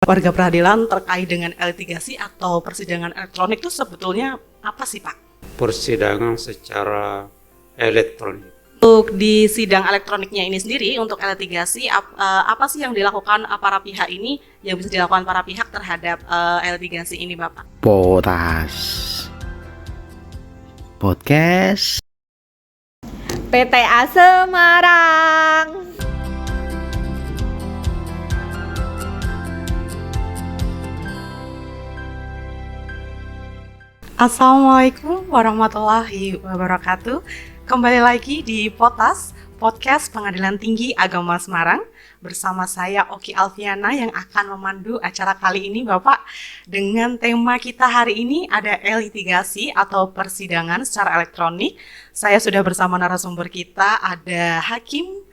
warga peradilan terkait dengan litigasi atau persidangan elektronik itu sebetulnya apa sih Pak? Persidangan secara elektronik. Untuk di sidang elektroniknya ini sendiri, untuk litigasi, apa sih yang dilakukan para pihak ini, yang bisa dilakukan para pihak terhadap litigasi ini Bapak? Potas Podcast PTA Semarang. Assalamualaikum warahmatullahi wabarakatuh. Kembali lagi di Potas, Podcast Pengadilan Tinggi Agama Semarang. Bersama saya Oki Alfiana yang akan memandu acara kali ini Bapak. Dengan tema kita hari ini ada litigasi atau persidangan secara elektronik. Saya sudah bersama narasumber kita, ada Hakim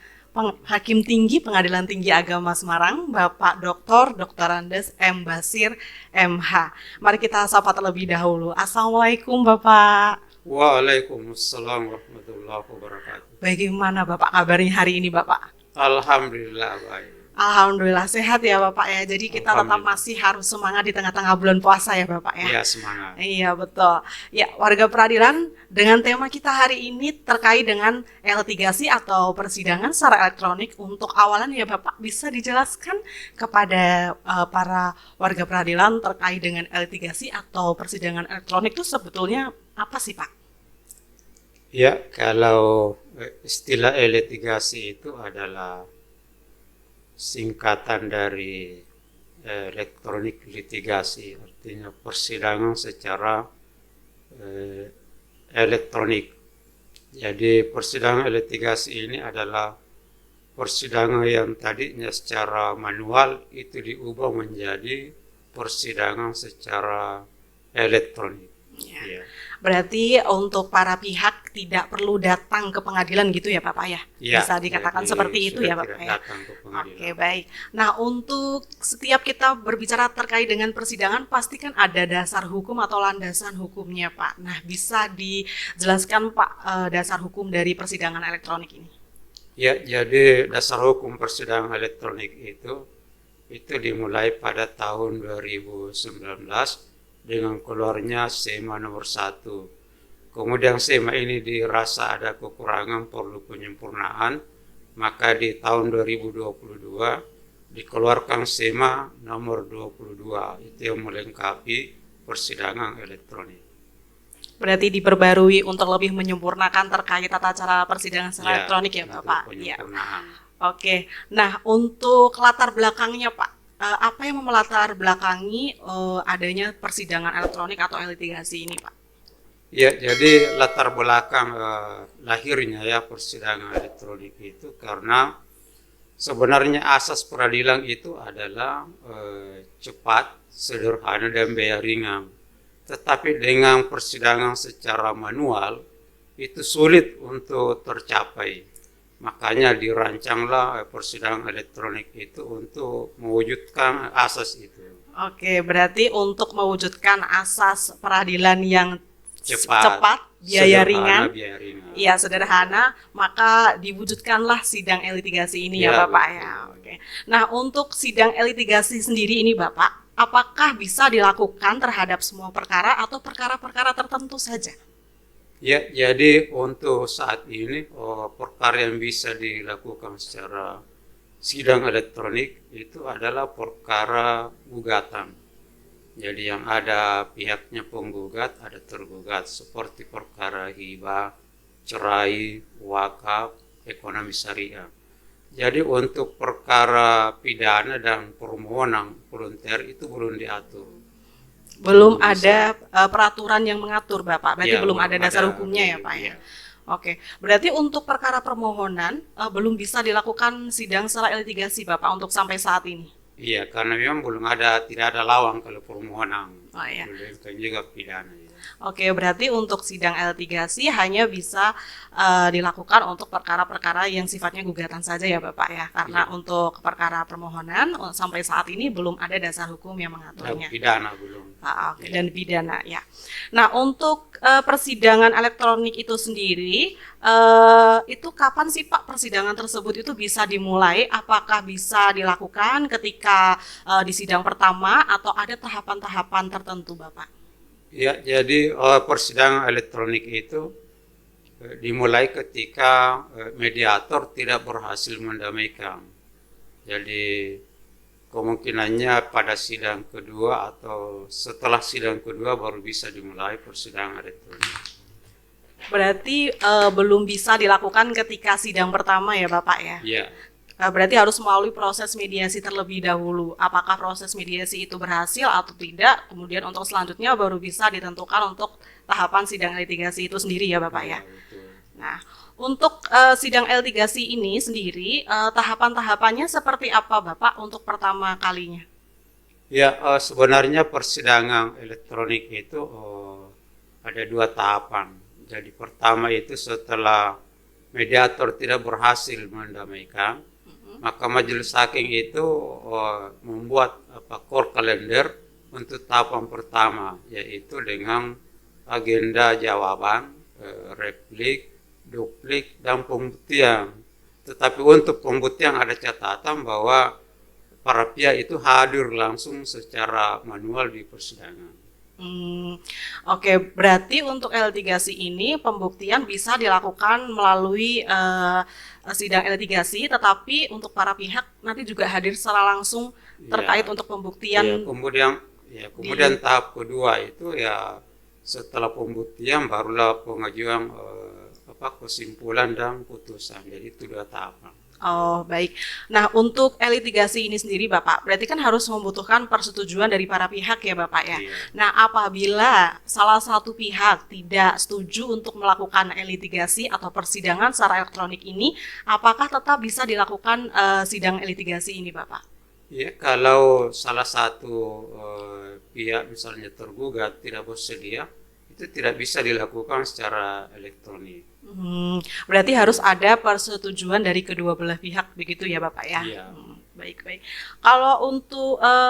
Tinggi Pengadilan Tinggi Agama Semarang, Bapak Dr. Andes M. Basir, MH. Mari kita sapa terlebih dahulu. Assalamualaikum Bapak. Waalaikumsalam warahmatullahi wabarakatuh. Bagaimana Bapak kabarnya hari ini Bapak? Alhamdulillah baik. Alhamdulillah sehat ya Bapak ya. Jadi kita tetap masih harus semangat di tengah-tengah bulan puasa ya Bapak ya. Iya, semangat. Iya betul. Ya, warga peradilan, dengan tema kita hari ini terkait dengan litigasi atau persidangan secara elektronik. Untuk awalan ya Bapak bisa dijelaskan kepada para warga peradilan terkait dengan litigasi atau persidangan elektronik itu sebetulnya apa sih Pak? Ya, kalau istilah litigasi itu adalah singkatan dari elektronik litigasi, artinya persidangan secara elektronik. Jadi persidangan litigasi ini adalah persidangan yang tadinya secara manual itu diubah menjadi persidangan secara elektronik. Ya. Berarti untuk para pihak tidak perlu datang ke pengadilan gitu ya Bapak ya? Bisa dikatakan seperti itu ya Bapak ya? Oke, baik. Nah, untuk setiap kita berbicara terkait dengan persidangan pasti kan ada dasar hukum atau landasan hukumnya Pak. Nah, bisa dijelaskan Pak dasar hukum dari persidangan elektronik ini? Ya, jadi dasar hukum persidangan elektronik itu dimulai pada tahun 2019 dengan keluarnya SEMA nomor 1. Kemudian SEMA ini dirasa ada kekurangan, perlu penyempurnaan, maka di tahun 2022 dikeluarkan SEMA nomor 22, itu yang melengkapi persidangan elektronik. Berarti diperbarui untuk lebih menyempurnakan terkait tata cara persidangan secara elektronik ya Bapak? Ya. Oke, nah untuk latar belakangnya Pak, apa yang melatar belakangi adanya persidangan elektronik atau litigasi ini Pak? Ya, jadi latar belakang lahirnya ya persidangan elektronik itu karena sebenarnya asas peradilan itu adalah cepat, sederhana, dan biaya ringan. Tetapi dengan persidangan secara manual itu sulit untuk tercapai. Makanya dirancanglah persidangan elektronik itu untuk mewujudkan asas itu. Oke, berarti untuk mewujudkan asas peradilan yang cepat, biaya ringan. Iya, sederhana, maka diwujudkanlah sidang litigasi ini ya Bapak ya. Oke. Nah, untuk sidang litigasi sendiri ini Bapak, apakah bisa dilakukan terhadap semua perkara atau perkara-perkara tertentu saja? Ya, jadi untuk saat ini perkara yang bisa dilakukan secara sidang elektronik itu adalah perkara gugatan. Jadi yang ada pihaknya penggugat, ada tergugat, seperti perkara hibah, cerai, wakaf, ekonomi syariah. Jadi untuk perkara pidana dan permohonan volunteer itu belum diatur. Belum ada peraturan yang mengatur Bapak, berarti belum ada dasar hukumnya ya Pak ya? Oke, berarti untuk perkara permohonan belum bisa dilakukan sidang secara litigasi Bapak untuk sampai saat ini? Iya, karena memang tidak ada lawang kalau permohonan. Oh iya. Belum juga pidana. Ya. Oke, berarti untuk sidang litigasi hanya bisa dilakukan untuk perkara-perkara yang sifatnya gugatan saja ya Bapak ya, karena untuk perkara permohonan sampai saat ini belum ada dasar hukum yang mengaturnya. Pidana belum. Oke, dan pidana ya. Nah, untuk persidangan elektronik itu sendiri, itu kapan sih Pak persidangan tersebut itu bisa dimulai? Apakah bisa dilakukan ketika di sidang pertama atau ada tahapan-tahapan tertentu, Bapak? Ya, jadi persidangan elektronik itu dimulai ketika mediator tidak berhasil mendamaikan. Jadi kemungkinannya pada sidang kedua atau setelah sidang kedua baru bisa dimulai persidangan elektronik. Berarti belum bisa dilakukan ketika sidang pertama ya Bapak ya? Iya. Berarti harus melalui proses mediasi terlebih dahulu. Apakah proses mediasi itu berhasil atau tidak? Kemudian untuk selanjutnya baru bisa ditentukan untuk tahapan sidang litigasi itu sendiri ya Bapak ya? Betul. Nah, untuk sidang litigasi ini sendiri, tahapan-tahapannya seperti apa Bapak untuk pertama kalinya? Ya, sebenarnya persidangan elektronik itu ada dua tahapan. Jadi pertama itu setelah mediator tidak berhasil mendamaikan, maka majelis hakim itu membuat core calendar untuk tahapan pertama, yaitu dengan agenda jawaban, replik, duplik, dan pembuktian. Tetapi untuk pembuktian ada catatan bahwa para pihak itu hadir langsung secara manual di persidangan. Oke, berarti untuk litigasi ini pembuktian bisa dilakukan melalui sidang litigasi, tetapi untuk para pihak nanti juga hadir secara langsung terkait untuk pembuktian. Kemudian tahap kedua itu ya setelah pembuktian barulah pengajuan kesimpulan dan putusan. Jadi itu dua tahapan. Oh, baik. Nah, untuk litigasi ini sendiri Bapak, berarti kan harus membutuhkan persetujuan dari para pihak ya Bapak ya. Iya. Nah, apabila salah satu pihak tidak setuju untuk melakukan litigasi atau persidangan secara elektronik ini, apakah tetap bisa dilakukan sidang litigasi ini Bapak? Ya, kalau salah satu pihak misalnya tergugat tidak bersedia, itu tidak bisa dilakukan secara elektronik. Berarti harus ada persetujuan dari kedua belah pihak begitu ya Bapak ya? Iya. Baik. Kalau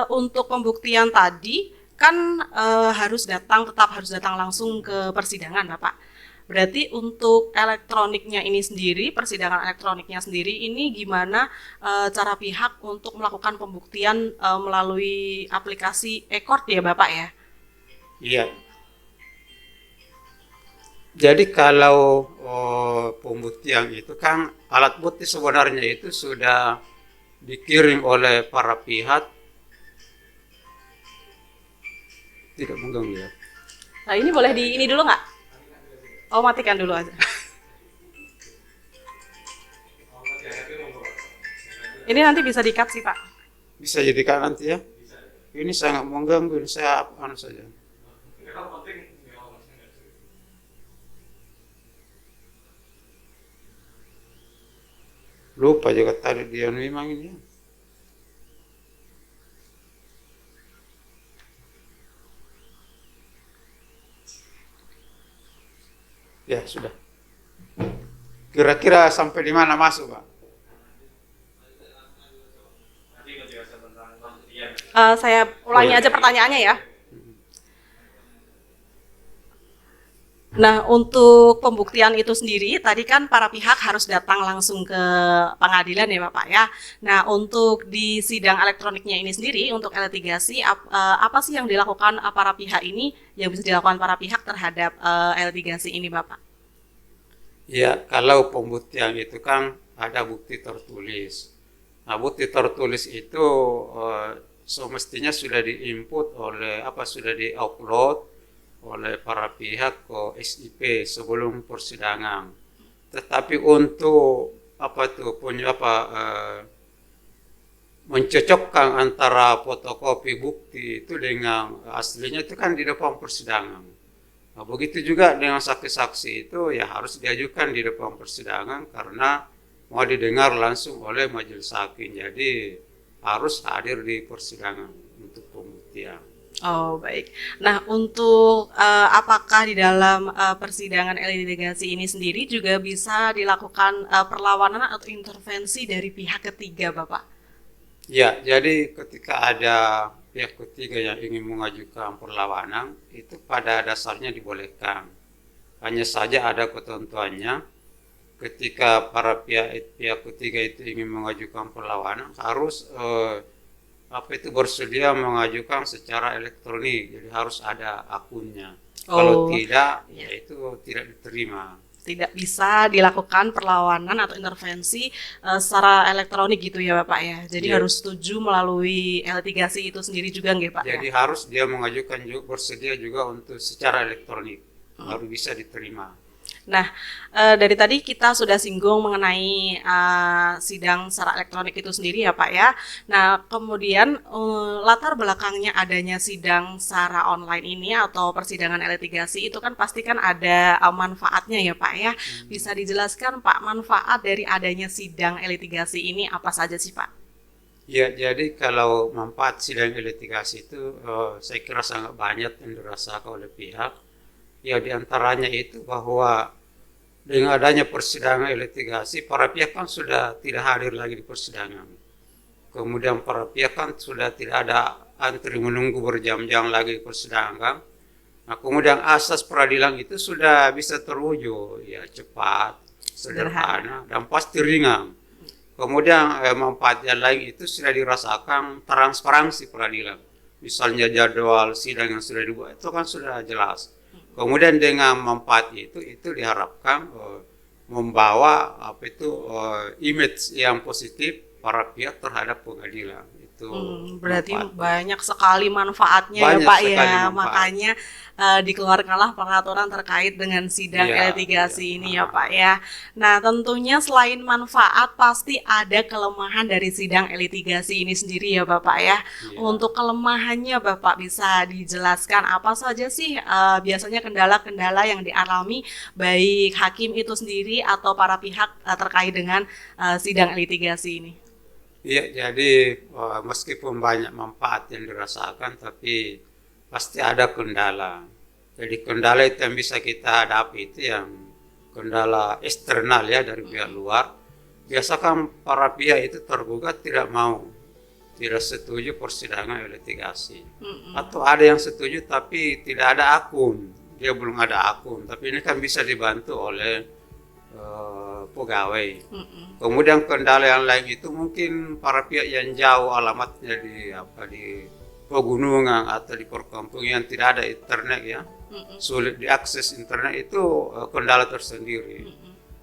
untuk pembuktian tadi kan tetap harus datang langsung ke persidangan Bapak. Berarti untuk elektroniknya ini sendiri, persidangan elektroniknya sendiri ini gimana cara pihak untuk melakukan pembuktian melalui aplikasi e-court ya Bapak ya? Iya. Jadi kalau pembuktian itu kan alat bukti sebenarnya itu sudah dikirim oleh para pihak, tidak mengganggu ya. Nah ini boleh ini dulu nggak? Oh matikan dulu aja. Ini nanti bisa di-cut sih Pak. Bisa jadikan nanti ya. Ini sangat mengganggu, ini saya saja. Lupa juga tadi dia memang ini. Ya sudah. Kira-kira sampai di mana masuk Pak? Saya ulangi aja pertanyaannya ya. Nah, untuk pembuktian itu sendiri, tadi kan para pihak harus datang langsung ke pengadilan ya Bapak ya. Nah, untuk di sidang elektroniknya ini sendiri, untuk litigasi, apa sih yang dilakukan para pihak ini, yang bisa dilakukan para pihak terhadap litigasi ini Bapak? Ya, kalau pembuktian itu kan ada bukti tertulis. Nah, bukti tertulis itu semestinya sudah diinput sudah diupload oleh para pihak ke SIP sebelum persidangan. Tetapi untuk mencocokkan antara fotokopi bukti itu dengan aslinya itu kan di depan persidangan. Nah, begitu juga dengan saksi-saksi itu ya harus diajukan di depan persidangan karena mau didengar langsung oleh majelis hakim. Jadi harus hadir di persidangan untuk pembuktian. Oh baik. Nah untuk apakah di dalam persidangan litigasi ini sendiri juga bisa dilakukan perlawanan atau intervensi dari pihak ketiga Bapak? Ya, jadi ketika ada pihak ketiga yang ingin mengajukan perlawanan itu pada dasarnya dibolehkan. Hanya saja ada ketentuannya, ketika para pihak ketiga itu ingin mengajukan perlawanan harus bersedia mengajukan secara elektronik, jadi harus ada akunnya. Kalau tidak, ya itu tidak diterima. Tidak bisa dilakukan perlawanan atau intervensi secara elektronik gitu ya Bapak ya. Jadi harus setuju melalui litigasi itu sendiri juga nggih Pak? Jadi harus dia mengajukan juga, bersedia juga untuk secara elektronik, baru bisa diterima. Nah, dari tadi kita sudah singgung mengenai sidang secara elektronik itu sendiri ya Pak ya. Nah, kemudian latar belakangnya adanya sidang secara online ini atau persidangan litigasi itu kan pasti kan ada manfaatnya ya Pak ya. Bisa dijelaskan Pak, manfaat dari adanya sidang litigasi ini apa saja sih Pak? Ya, jadi kalau manfaat sidang litigasi itu saya kira sangat banyak yang dirasakan oleh pihak. Ya, diantaranya itu bahwa dengan adanya persidangan litigasi, para pihak kan sudah tidak hadir lagi di persidangan. Kemudian para pihak kan sudah tidak ada antri menunggu berjam-jam lagi di persidangan. Nah, kemudian asas peradilan itu sudah bisa terwujud, ya cepat, sederhana, dan pasti ringan. Kemudian manfaat yang lain itu sudah dirasakan transparansi peradilan. Misalnya jadwal sidang yang sudah dibuat itu kan sudah jelas. Kemudian dengan manfaat itu diharapkan membawa image yang positif para pihak terhadap pengadilan. Itu berarti manfaat. banyak sekali manfaatnya ya Pak ya. Makanya dikeluarkanlah peraturan terkait dengan sidang litigasi ini ya Pak ya. Nah, tentunya selain manfaat pasti ada kelemahan dari sidang litigasi ini sendiri ya Bapak ya. Untuk kelemahannya Bapak bisa dijelaskan apa saja sih biasanya kendala-kendala yang dialami baik hakim itu sendiri atau para pihak terkait dengan sidang litigasi ini? Iya, jadi meskipun banyak manfaat yang dirasakan, tapi pasti ada kendala. Jadi kendala itu yang bisa kita hadapi itu yang kendala eksternal ya dari pihak luar. Biasakan para pihak itu tergugat tidak setuju persidangan litigasi. Atau ada yang setuju tapi tidak ada akun, dia belum ada akun. Tapi ini kan bisa dibantu oleh pegawai. Kemudian kendala yang lain itu mungkin para pihak yang jauh alamatnya di pegunungan atau di perkampungan yang tidak ada internet ya, sulit diakses internet itu kendala tersendiri.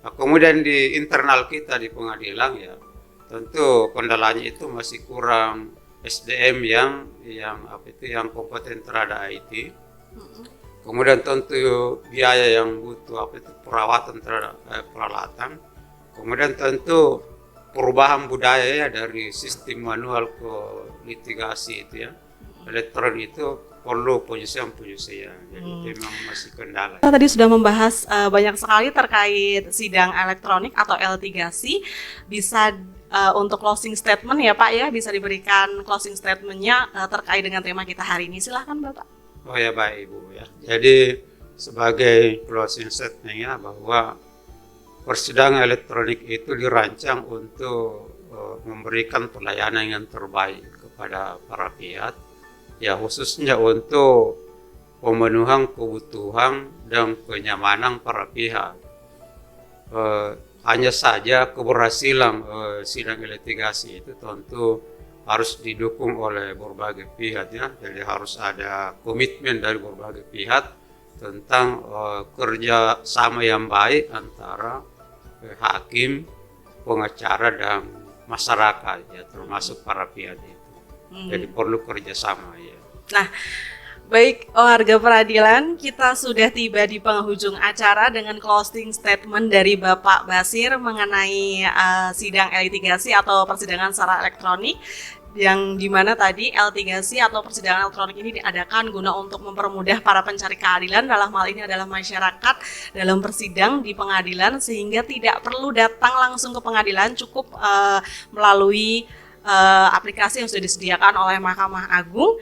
Nah, kemudian di internal kita di pengadilan ya, tentu kendalanya itu masih kurang SDM yang kompeten terhadap IT. Kemudian tentu biaya yang butuh perawatan terhadap peralatan. Kemudian tentu perubahan budaya ya dari sistem manual ke litigasi itu ya. Elektronik itu perlu penyesuaian. Jadi memang masih kendala. Kita tadi sudah membahas banyak sekali terkait sidang elektronik atau litigasi. Bisa untuk closing statement ya Pak ya, bisa diberikan closing statementnya terkait dengan tema kita hari ini. Silahkan Bapak. Oh ya baik Ibu ya. Jadi sebagai closing statement-nya bahwa persidangan elektronik itu dirancang untuk memberikan pelayanan yang terbaik kepada para pihak, ya khususnya untuk pemenuhan kebutuhan dan kenyamanan para pihak. Hanya saja keberhasilan sidang litigasi itu tentu harus didukung oleh berbagai pihak ya. Jadi harus ada komitmen dari berbagai pihak tentang kerja sama yang baik antara hakim, pengacara dan masyarakat ya, termasuk para pihak itu. Jadi perlu kerjasama ya. Nah, baik warga peradilan, kita sudah tiba di penghujung acara dengan closing statement dari Bapak Basir mengenai sidang litigasi atau persidangan secara elektronik, yang dimana tadi litigasi atau persidangan elektronik ini diadakan guna untuk mempermudah para pencari keadilan, dalam hal ini adalah masyarakat, dalam bersidang di pengadilan, sehingga tidak perlu datang langsung ke pengadilan, cukup melalui aplikasi yang sudah disediakan oleh Mahkamah Agung.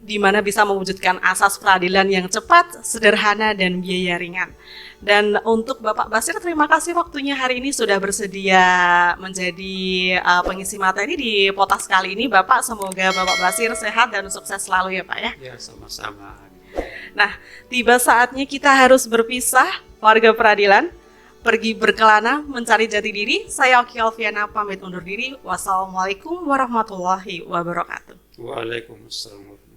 di mana bisa mewujudkan asas peradilan yang cepat, sederhana, dan biaya ringan. Dan untuk Bapak Basir, terima kasih waktunya hari ini sudah bersedia menjadi pengisi materi di Potas kali ini. Bapak, semoga Bapak Basir sehat dan sukses selalu ya Pak ya. Ya, sama-sama. Nah, tiba saatnya kita harus berpisah, warga peradilan. Pergi berkelana mencari jati diri. Saya Oki Alfiana pamit undur diri. Wassalamualaikum warahmatullahi wabarakatuh. Waalaikumsalam.